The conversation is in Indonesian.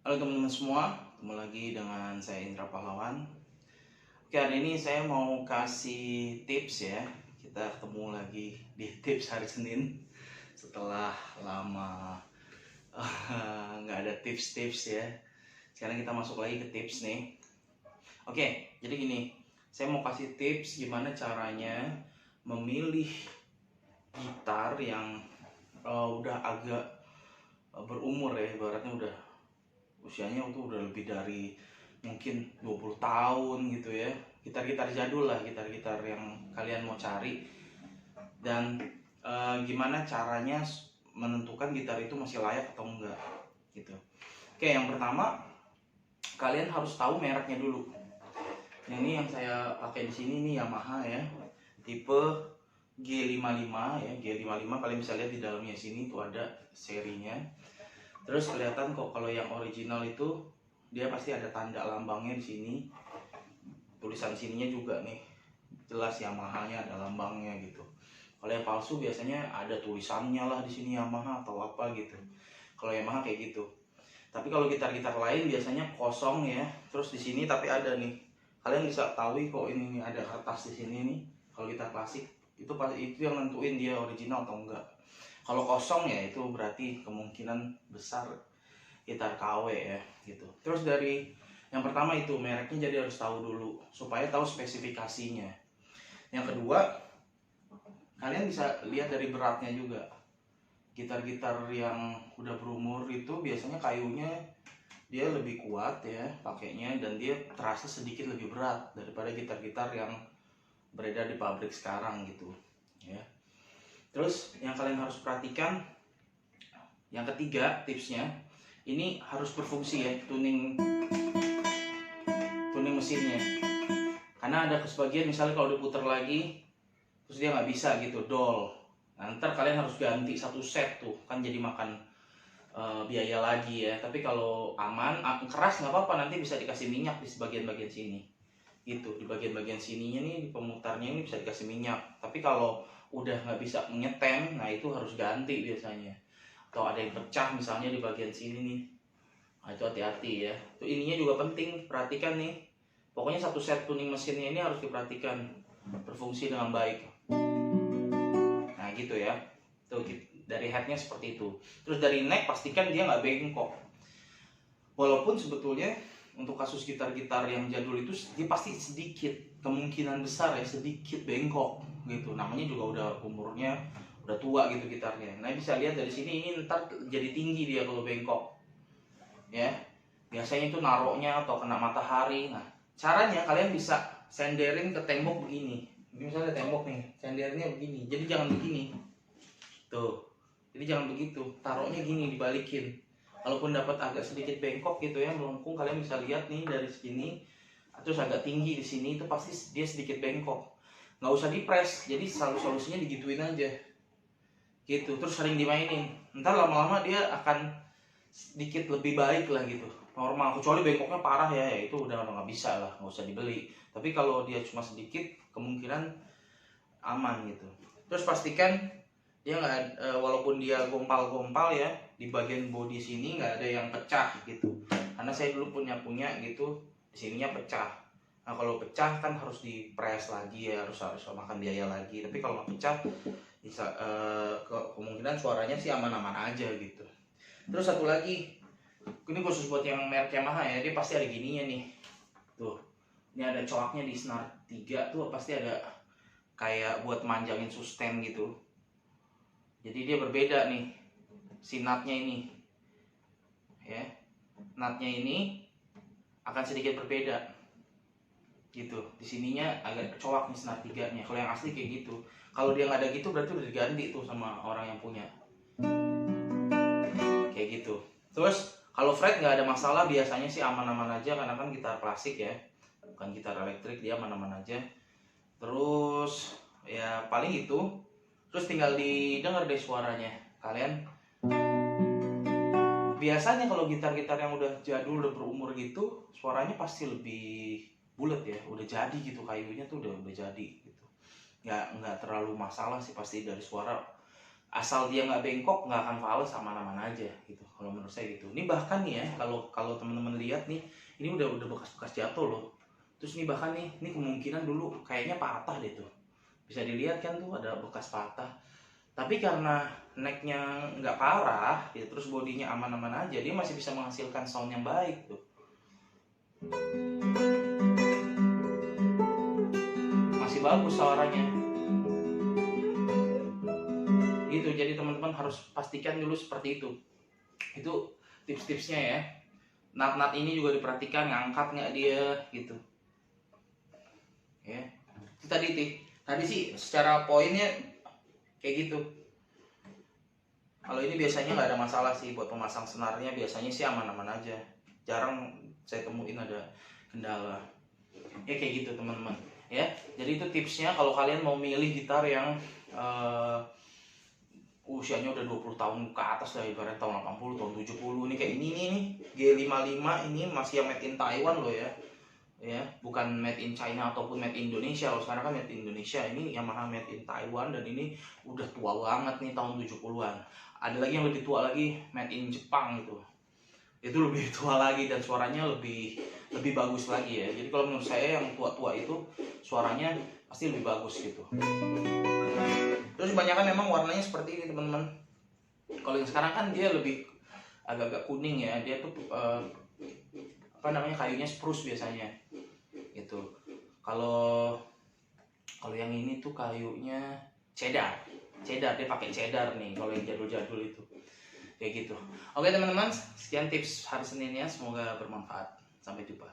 Halo teman-teman semua, ketemu lagi dengan saya Indra Pahlawan. Oke, hari ini saya mau kasih tips ya. Kita ketemu lagi di tips hari Senin setelah lama nggak ada tips-tips ya. Sekarang kita masuk lagi ke tips nih. Oke, jadi gini, saya mau kasih tips gimana caranya memilih gitar yang udah agak berumur ya, ibaratnya usianya itu udah lebih dari mungkin 20 tahun gitu ya. Gitar-gitar jadul lah, gitar-gitar yang kalian mau cari. Dan gimana caranya menentukan gitar itu masih layak atau enggak gitu. Oke, yang pertama kalian harus tahu mereknya dulu. Ini yang saya pakai di sini nih Yamaha ya, tipe G55 ya. G55 kalian bisa lihat di dalamnya sini tuh ada serinya. Terus kelihatan kok kalau yang original itu dia pasti ada tanda lambangnya di sini. Tulisan sininya juga nih jelas Yamaha-nya ada lambangnya gitu. Kalau yang palsu biasanya ada tulisannya lah di sini Yamaha atau apa gitu. Kalau Yamaha kayak gitu. Tapi kalau gitar-gitar lain biasanya kosong ya. Terus di sini tapi ada nih. Kalian bisa tahu kok ini nih ada kertas di sini nih. Kalau gitar klasik itu yang nentuin dia original atau enggak. Kalau kosong ya itu berarti kemungkinan besar gitar KW ya gitu. Terus dari yang pertama itu mereknya jadi harus tahu dulu supaya tahu spesifikasinya. Yang kedua, kalian bisa lihat dari beratnya juga. Gitar-gitar yang udah berumur itu biasanya kayunya dia lebih kuat ya pakainya, dan dia terasa sedikit lebih berat daripada gitar-gitar yang beredar di pabrik sekarang gitu ya. Terus yang kalian harus perhatikan, yang ketiga tipsnya, ini harus berfungsi ya, tuning mesinnya. Karena ada sebagian misalnya kalau diputar lagi terus dia nggak bisa gitu, dol. Nah, ntar kalian harus ganti satu set tuh, kan jadi makan biaya lagi ya. Tapi kalau aman, keras nggak apa-apa, nanti bisa dikasih minyak di bagian-bagian sini. Gitu, di bagian-bagian sininya nih, di pemutarnya ini bisa dikasih minyak. Tapi kalau udah nggak bisa ngetem, nah itu harus ganti biasanya. Atau ada yang pecah misalnya di bagian sini nih, nah itu hati-hati ya. Tuh ininya juga penting, perhatikan nih. Pokoknya satu set tuning mesinnya ini harus diperhatikan berfungsi dengan baik. Nah gitu ya. Tuh dari headnya seperti itu. Terus dari neck pastikan dia nggak bengkok. Walaupun sebetulnya untuk kasus gitar-gitar yang jadul itu dia pasti sedikit, kemungkinan besar ya sedikit bengkok gitu. Namanya juga udah umurnya udah tua gitu gitarnya. Nah bisa lihat dari sini, ini ntar jadi tinggi dia kalau bengkok ya. Biasanya itu naroknya atau kena matahari. Nah caranya kalian bisa senderin ke tembok begini. Ini misalnya tembok nih, senderinnya begini. Jadi jangan begini. Tuh. Jadi jangan begitu. Taruhnya gini, dibalikin. Kalaupun dapat agak sedikit bengkok gitu ya, melengkung, kalian bisa lihat nih dari sini. Terus agak tinggi di sini, itu pasti dia sedikit bengkok. Nggak usah dipres. Jadi solusinya digituin aja. Gitu. Terus sering dimainin. Ntar lama-lama dia akan sedikit lebih baik lah gitu, normal. Kecuali bengkoknya parah ya itu udah nggak bisa lah, nggak usah dibeli. Tapi kalau dia cuma sedikit, kemungkinan aman gitu. Terus pastikan dia nggak, walaupun dia gompal-gompal ya, di bagian bodi sini nggak ada yang pecah gitu. Karena saya dulu punya gitu, di sininya pecah. Nah kalau pecah kan harus dipres lagi ya, harus makan biaya lagi. Tapi kalau nggak pecah, bisa kemungkinan suaranya sih aman-aman aja gitu. Terus satu lagi, ini khusus buat yang merek Yamaha ya, dia pasti ada gininya nih. Tuh, ini ada coaknya di senar 3 tuh, pasti ada kayak buat manjangin sustain gitu. Jadi dia berbeda nih, si nutnya ini. Ya, nutnya ini akan sedikit berbeda. Gitu, di sininya agak coak nih senar 3-nya. Kalau yang asli kayak gitu. Kalau dia nggak ada gitu berarti udah diganti tuh sama orang yang punya. Kayak gitu. Terus kalau fret nggak ada masalah, biasanya sih aman-aman aja karena kan gitar klasik ya, bukan gitar elektrik, dia aman-aman aja. Terus ya paling itu. Terus tinggal didengar deh suaranya. Kalian biasanya kalau gitar-gitar yang udah jadul, udah berumur gitu, suaranya pasti lebih bulat ya, udah jadi gitu, kayunya tuh udah jadi gitu. Nggak terlalu masalah sih pasti dari suara. asal dia nggak bengkok nggak akan fals, aman-aman aja gitu kalau menurut saya gitu. Ini bahkan nih ya, kalau teman-teman lihat nih, ini udah bekas-bekas jatuh loh. Terus ini bahkan nih, ini kemungkinan dulu kayaknya patah deh tuh, bisa dilihat kan tuh ada bekas patah. Tapi karena necknya nggak parah gitu, terus bodinya aman-aman aja, dia masih bisa menghasilkan sound yang baik tuh, masih bagus suaranya gitu. Jadi teman-teman harus pastikan dulu seperti itu tips-tipsnya ya. Nat ini juga diperhatikan, ngangkat nggak dia gitu ya. Itu tadi sih secara poinnya kayak gitu. Kalau ini biasanya nggak ada masalah sih, buat pemasang senarnya biasanya sih aman-aman aja, jarang saya temuin ada kendala ya kayak gitu teman-teman ya. Jadi itu tipsnya kalau kalian mau milih gitar yang usianya udah 20 tahun ke atas lah, ibarat tahun 80, tahun 70. Ini kayak ini nih G55 ini masih yang made in Taiwan loh ya. Ya, bukan made in China ataupun made in Indonesia. Loh, sekarang kan made in Indonesia, ini Yamaha made in Taiwan dan ini udah tua banget nih, tahun 70-an. Ada lagi yang lebih tua lagi, made in Jepang gitu. Itu lebih tua lagi dan suaranya lebih bagus lagi ya. Jadi kalau menurut saya yang tua-tua itu suaranya pasti lebih bagus gitu. Terus kebanyakan memang warnanya seperti ini teman-teman. Kalau yang sekarang kan dia lebih agak-agak kuning ya, dia tuh kayunya spruce biasanya gitu. Kalau yang ini tuh kayunya cedar, dia pakai cedar nih kalau yang jadul-jadul itu kayak gitu. Oke teman-teman, sekian tips hari Seninnya, semoga bermanfaat. Sampai jumpa.